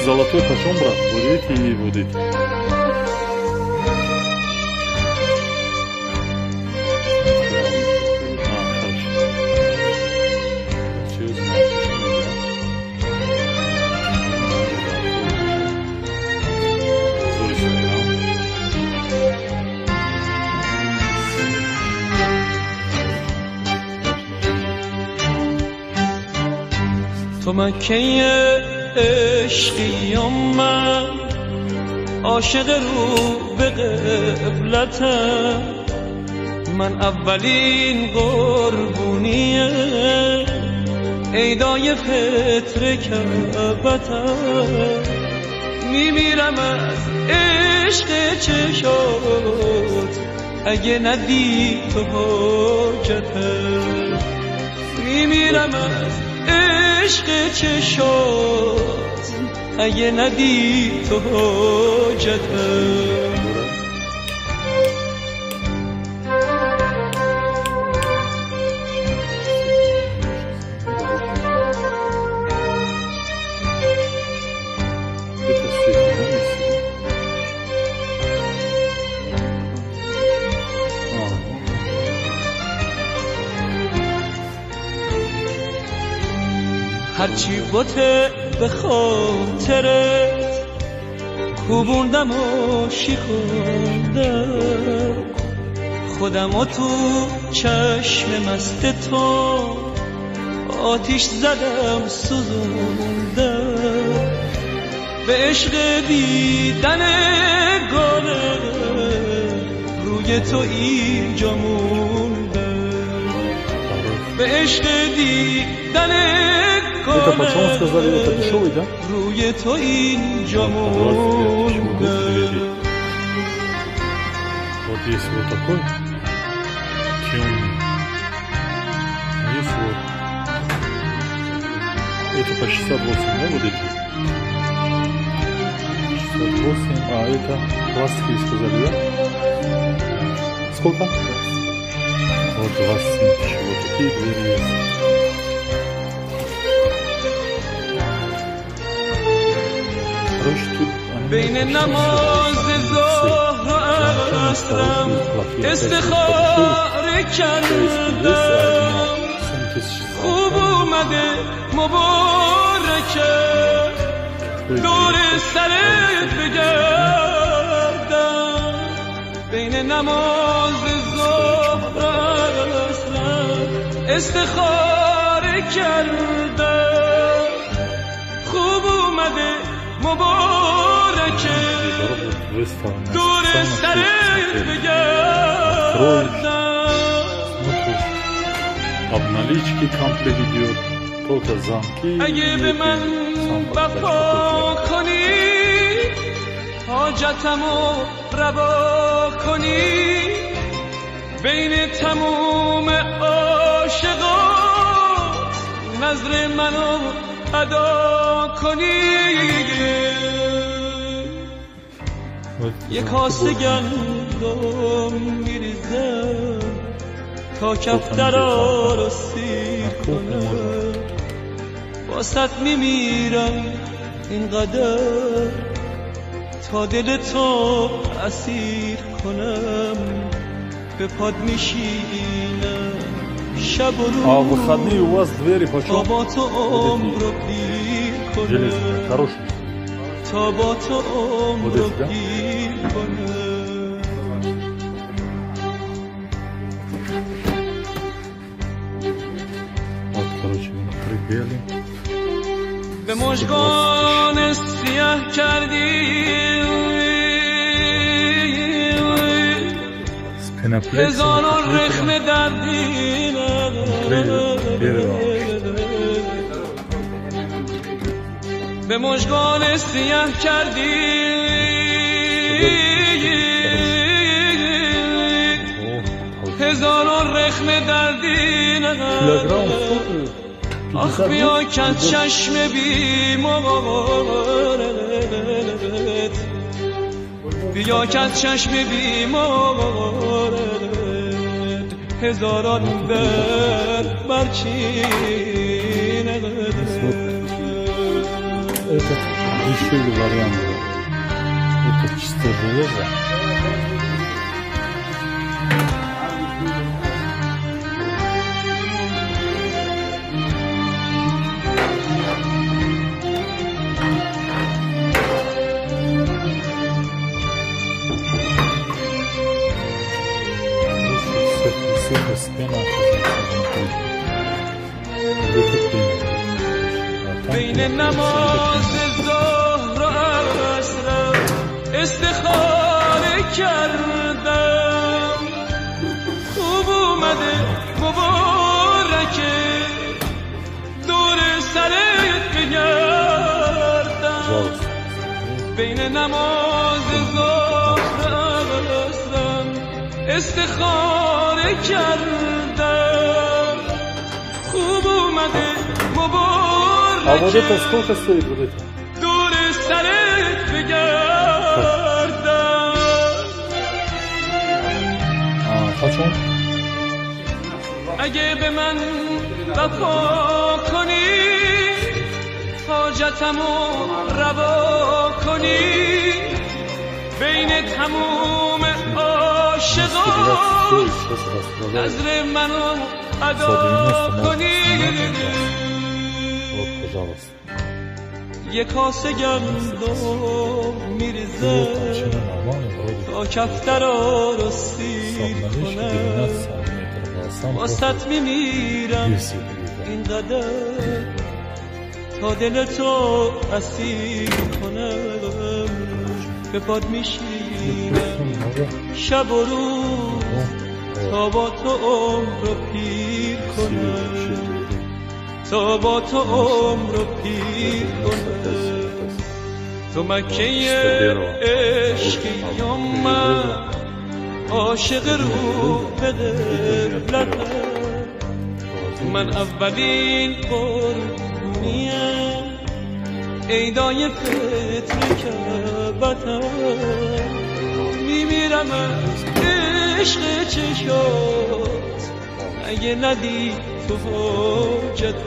Золотой почем, брат? Вот эти и вот эти. تو مکه عشقیم من عاشق رو به قبلتم من اولین قربونی عیدای فطر کعبتم میمیرم از عشق چشات اگه ندی تو حاجتم میمیرم از عشق چشات اگه ندی تو حاجتم هرچی بوته به خاطرت کوبوندم و شکوندم خودم و تو چشم مست تو آتیش زدم سوزوندم به عشق دیدن گاله روی تو اینجا موندم به عشق دیدن Это почему сказали, это дешевый, да? روی تو اینجا موندم Вот есть вот такой темный. Есть вот. Это по 68, да, вот эти? 68, а это пластиковые сказали, да? Сколько? Вот 27 тысяч, вот такие двери есть. بین نماز ظهر و عصرم استخاره کردم خوب اومده مبارکه دور سرت بگردم بین نماز ظهر و عصرم استخاره کردم خوب اومده مبارکه دور سرت بگردم Обналички комплект идет, только замки. اگه به من وفا کنی حاجتمو روا کنی بین تموم عاشقات نظر منو ادا کنی یک کاسه گندم میریزم تا کفترا رو سیر کنم واسط میمیرم اینقدر تا دل تو اسیر کنم به پاد میشینم شب و روز تا با تو عمر رو پیر کنم تا با تو عمر رو پیر کنم به مژگان سیاه کردی هزاران رخم دردی به مژگان سیاه کردی هزاران رخم دردی آخ بیا که چشم بیمارت بیا که چشم بیمارت هزاران برچینه дешевле вариант. Это чисто железо. بین نماز ظهر و عصر استخاره کردم خوب اومده مبارکه دور سرت بگردم بین نماز ظهر و عصر استخاره کردم خوب اومده مبارکه А вот это сколько стоит вот это? دور سرت بگردم Почем? اگه به من وفا کنی حاجتمو روا کنی بین تموم عاشقان نظر منو ادا کنی Пожалуйста. یه کاسه گندم میریزه تا کفترا رو سیر کنه واسط میمیرم اینقدر تا دلتو اسیر کنم به پاد میشینم شب و روز تا با تو عمر رو پیر کنم تا با تو عمر رو پیر کنه تو مکه عشقی یا من عاشق رو به قبلتم من اولین قربونیم عیدای فطر کعبتم میمیرم از عشق چشات اگه ندی تو حاجتم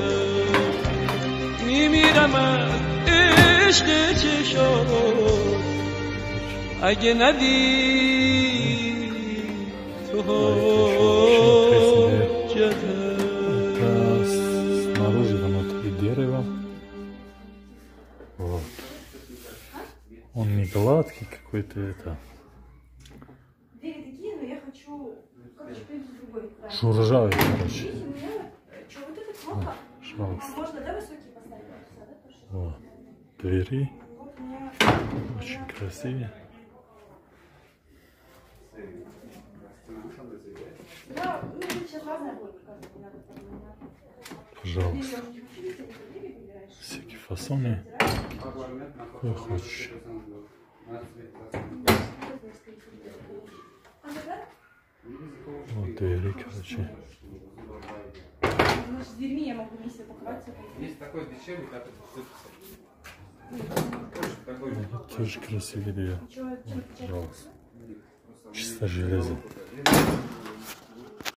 میمیرم از عشق چشات اگه ندی تو حاجتم Снаружи там внутри дерево. Вот. Он не гладкий какой-то это. Двери такие, но я хочу что-нибудь другое. Шуржавый, короче. Что, вот это плохо? Пожалуйста. Можно, да, высокие поставить? Вот. Двери. Вот у меня... Очень красивые. Да, ну, сейчас разное будет. Пожалуйста. Всякие фасоны. Какой хочешь. Вот двери, короче. Ну, с дверьми я могу вместе паковать. Есть такой дешевый, как Вот тоже красивые двери. Пожалуйста. Чисто железо.